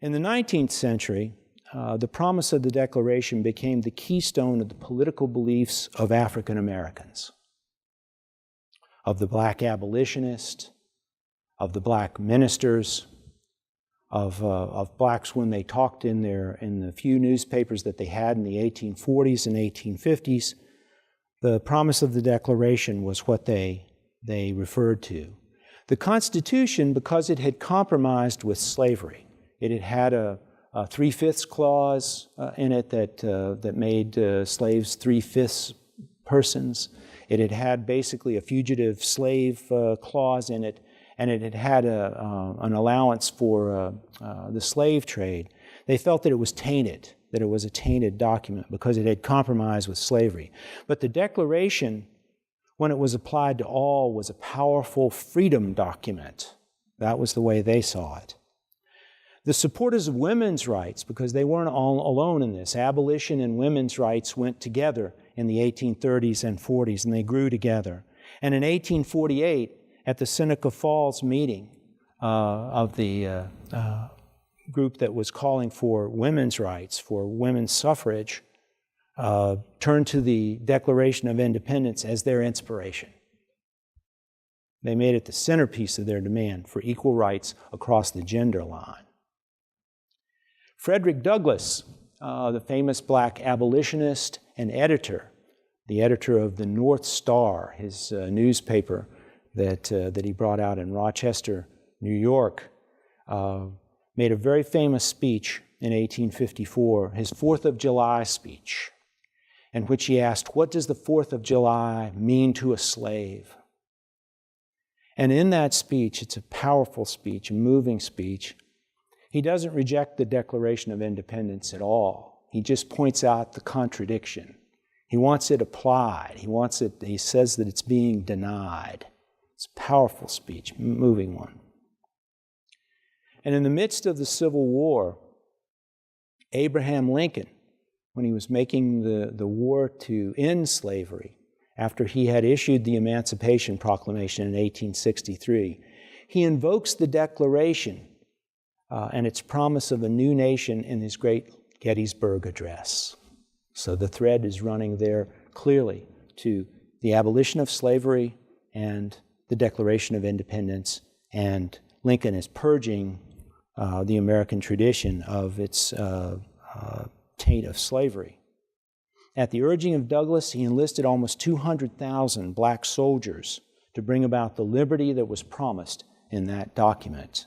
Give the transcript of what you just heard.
In the 19th century, the promise of the Declaration became the keystone of the political beliefs of African Americans, of the black abolitionists, of the black ministers, of blacks when they talked in the few newspapers that they had in the 1840s and 1850s. The promise of the Declaration was what they referred to. The Constitution, because it had compromised with slavery, it had had a 3/5 clause in it that made slaves 3/5 persons. It had had basically a fugitive slave clause in it, and it had had an allowance for the slave trade. They felt that it was tainted, that it was a tainted document because it had compromised with slavery. But the Declaration, when it was applied to all, was a powerful freedom document. That was the way they saw it. The supporters of women's rights, because they weren't all alone in this, abolition and women's rights went together in the 1830s and 40s, and they grew together. And in 1848, at the Seneca Falls meeting of the group that was calling for women's rights, for women's suffrage, turned to the Declaration of Independence as their inspiration. They made it the centerpiece of their demand for equal rights across the gender line. Frederick Douglass, the famous black abolitionist and editor, the editor of the North Star, his newspaper that he brought out in Rochester, New York, made a very famous speech in 1854, his 4th of July speech, in which he asked, "What does the 4th of July mean to a slave?" And in that speech, it's a powerful speech, a moving speech, he doesn't reject the Declaration of Independence at all. He just points out the contradiction. He wants it applied. He says that it's being denied. It's a powerful speech, moving one. And in the midst of the Civil War, Abraham Lincoln, when he was making the war to end slavery, after he had issued the Emancipation Proclamation in 1863, he invokes the Declaration and its promise of a new nation in his great Gettysburg Address. So the thread is running there clearly to the abolition of slavery and the Declaration of Independence, and Lincoln is purging the American tradition of its taint of slavery. At the urging of Douglass, he enlisted almost 200,000 black soldiers to bring about the liberty that was promised in that document.